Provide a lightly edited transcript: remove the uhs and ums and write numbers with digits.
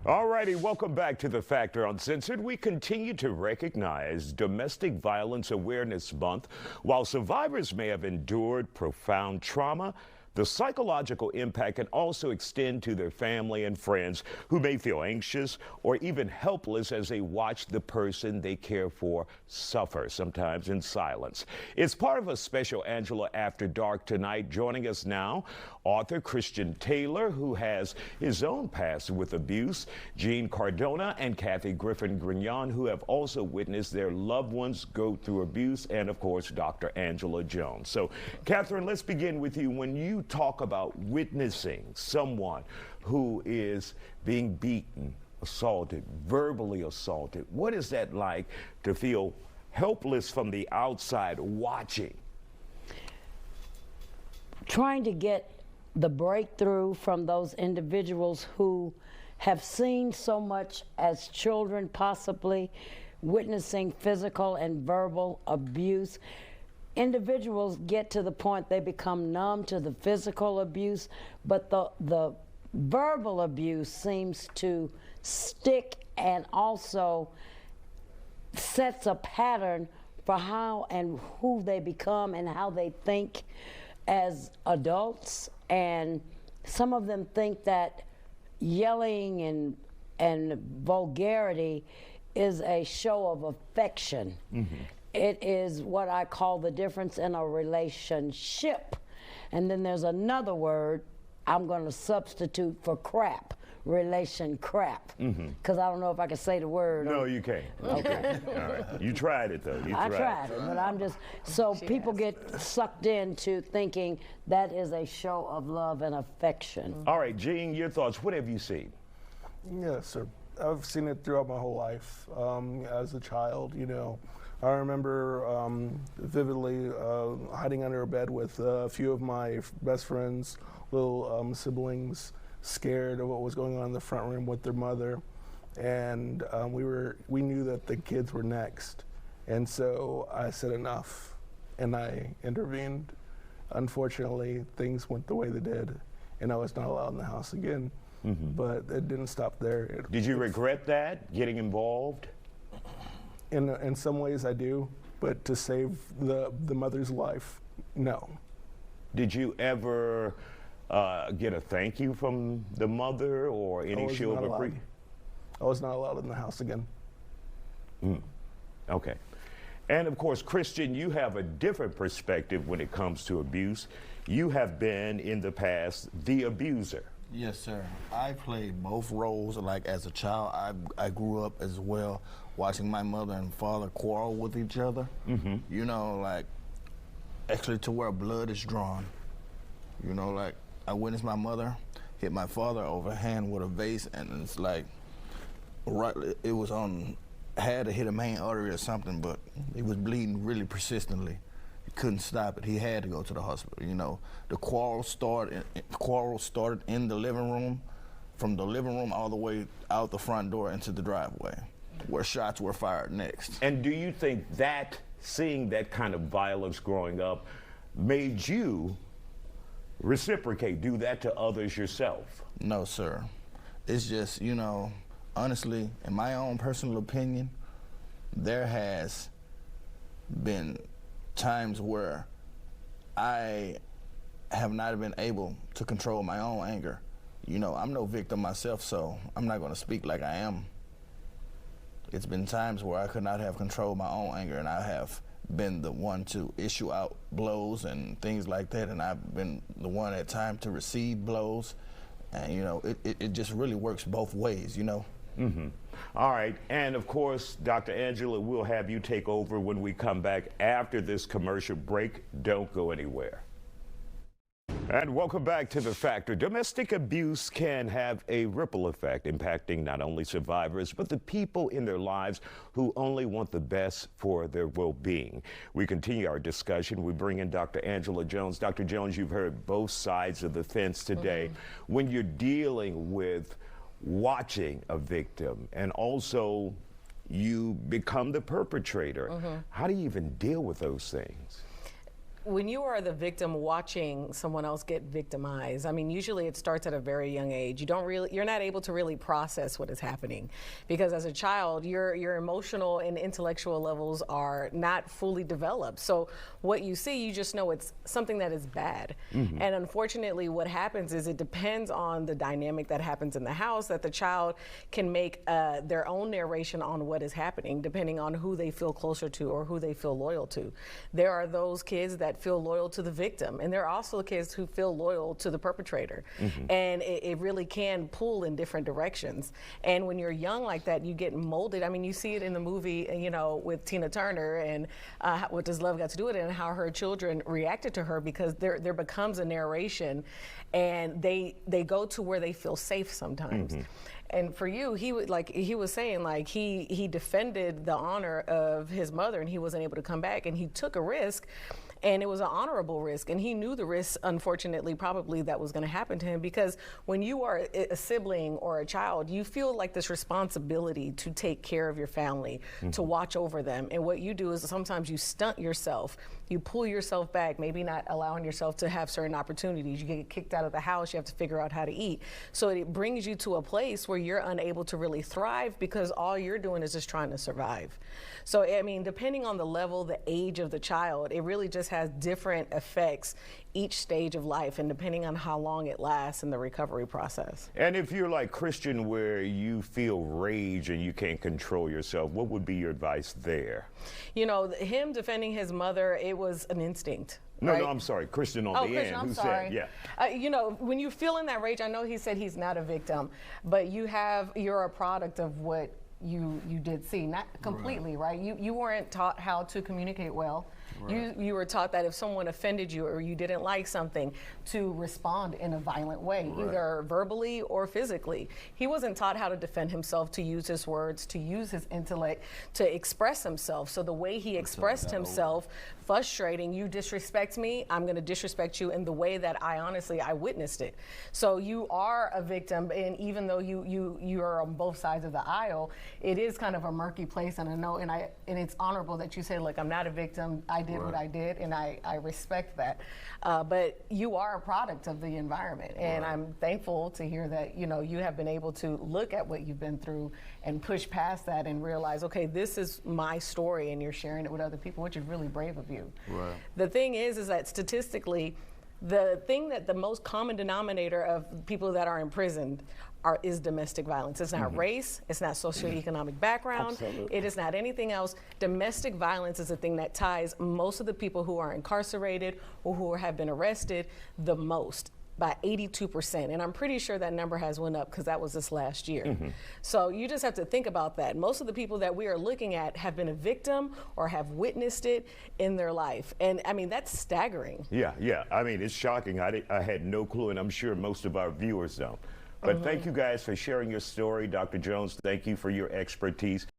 All righty, welcome back to The Factor Uncensored. We continue to recognize Domestic Violence Awareness Month. While survivors may have endured profound trauma, the psychological impact can also extend to their family and friends who may feel anxious or even helpless as they watch the person they care for suffer, sometimes in silence. It's part of a special Angela After Dark tonight. Joining us now, author Christian Taylor, who has his own past with abuse, Jean Cardona and Kathy Griffin-Grignon, who have also witnessed their loved ones go through abuse, and of course, Dr. Angela Jones. So, Catherine, let's begin with you. When you talk about witnessing someone who is being beaten, assaulted, verbally assaulted, what is that like to feel helpless from the outside watching? Trying to get the breakthrough from those individuals who have seen so much as children, possibly witnessing physical and verbal abuse. Individuals get to the point they become numb to the physical abuse, but the verbal abuse seems to stick and also sets a pattern for how and who they become and how they think as adults. And some of them think that yelling and vulgarity is a show of affection. Mm-hmm. It is what I call the difference in a relationship. And then there's another word I'm going to substitute for crap, relation crap. Because I don't know if I can say the word. No, you can't. Okay. All right. You tried it, though. I tried it, but I'm just, so people get sucked into thinking that is a show of love and affection. All right, Jean, your thoughts. What have you seen? Yes, sir. I've seen it throughout my whole life. As a child, you know, I remember vividly hiding under a bed with a few of my best friends, little siblings, scared of what was going on in the front room with their mother, and we knew that the kids were next, and so I said enough, and I intervened. Unfortunately, things went the way they did, and I was not allowed in the house again. Mm-hmm. But it didn't stop there. Did you regret that, getting involved? In some ways I do, but to save the mother's life, no. Did you ever get a thank you from the mother or any show of appreciation? I was not allowed in the house again. Okay. And of course, Christian, you have a different perspective when it comes to abuse. You have been in the past the abuser. Yes, sir. I played both roles. Like as a child, I grew up as well watching my mother and father quarrel with each other. Mm-hmm. You know, like actually to where blood is drawn. You know, like I witnessed my mother hit my father overhand with a vase, and it's like right. It was on, had to hit a main artery or something, but it was bleeding really persistently. Couldn't stop it. He had to go to the hospital. You know, the quarrel started in the living room, from the living room all the way out the front door into the driveway, where shots were fired next. And do you think that seeing that kind of violence growing up made you reciprocate, do that to others yourself? No, sir. It's just, you know, honestly, in my own personal opinion, there has been times where I have not been able to control my own anger. You know, I'm no victim myself, so I'm not going to speak like I am. It's been times where I could not have controlled my own anger, and I have been the one to issue out blows and things like that, and I've been the one at times to receive blows. And, you know, it just really works both ways, you know. Mm-hmm. All right, and of course, Dr. Angela, we'll have you take over when we come back after this commercial break. Don't go anywhere. And welcome back to The Factor. Domestic abuse can have a ripple effect, impacting not only survivors, but the people in their lives who only want the best for their well-being. We continue our discussion. We bring in Dr. Angela Jones. Dr. Jones, you've heard both sides of the fence today. Mm-hmm. When you're dealing with watching a victim and also you become the perpetrator, how do you even deal with those things? when you are the victim watching someone else get victimized, I mean, usually it starts at a very young age. You're not able to really process what is happening, because as a child, your emotional and intellectual levels are not fully developed. So what you see, you just know it's something that is bad. And unfortunately, what happens is it depends on the dynamic that happens in the house, that the child can make their own narration on what is happening, depending on who they feel closer to or who they feel loyal to. There are those kids that feel loyal to the victim, and there are also kids who feel loyal to the perpetrator. And it really can pull in different directions. And when you're young like that, you get molded. I mean, you see it in the movie, you know, with Tina Turner, and what does love got to do with it, and how her children reacted to her, because there becomes a narration, and they go to where they feel safe sometimes. And for you, he was saying, like, he defended the honor of his mother, and he wasn't able to come back, and he took a risk. And it was an honorable risk, and he knew the risk, unfortunately, probably that was going to happen to him, because when you are a sibling or a child, you feel like this responsibility to take care of your family, to watch over them. And what you do is sometimes you stunt yourself, you pull yourself back, maybe not allowing yourself to have certain opportunities. You get kicked out of the house, you have to figure out how to eat. So it brings you to a place where you're unable to really thrive, because all you're doing is just trying to survive. So, I mean, depending on the level, the age of the child, it really just has different effects each stage of life, and depending on how long it lasts in the recovery process. And if you're like Christian, where you feel rage and you can't control yourself, what would be your advice there? You know, him defending his mother, it was an instinct. No, right? no, I'm sorry, Christian on the Christian, end, I'm who sorry. said, yeah. You know, when you feel in that rage, I know he said he's not a victim, but you're a product of what you did see, not completely, right? You weren't taught how to communicate well. You were taught that if someone offended you or you didn't like something, to respond in a violent way, either verbally or physically. He wasn't taught how to defend himself, to use his words, to use his intellect, to express himself. So the way he expressed himself, frustrating, you disrespect me, I'm going to disrespect you in the way that I witnessed it. So you are a victim, and even though you are on both sides of the aisle, it is kind of a murky place. And I know, and it's honorable that you say, look, I'm not a victim. I did what I did, and I respect that. But you are a product of the environment, and I'm thankful to hear that, you know, you have been able to look at what you've been through and push past that and realize, okay, this is my story, and you're sharing it with other people, which is really brave of you. The thing is that statistically, the thing that the most common denominator of people that are imprisoned is domestic violence. It's not race, it's not socioeconomic background, it is not anything else. Domestic violence is the thing that ties most of the people who are incarcerated or who have been arrested the most, by 82%. And I'm pretty sure that number has went up, because that was this last year. So you just have to think about that. Most of the people that we are looking at have been a victim or have witnessed it in their life. And I mean, that's staggering. Yeah. I mean, it's shocking. I had no clue, and I'm sure most of our viewers don't. But thank you guys for sharing your story. Dr. Jones, thank you for your expertise.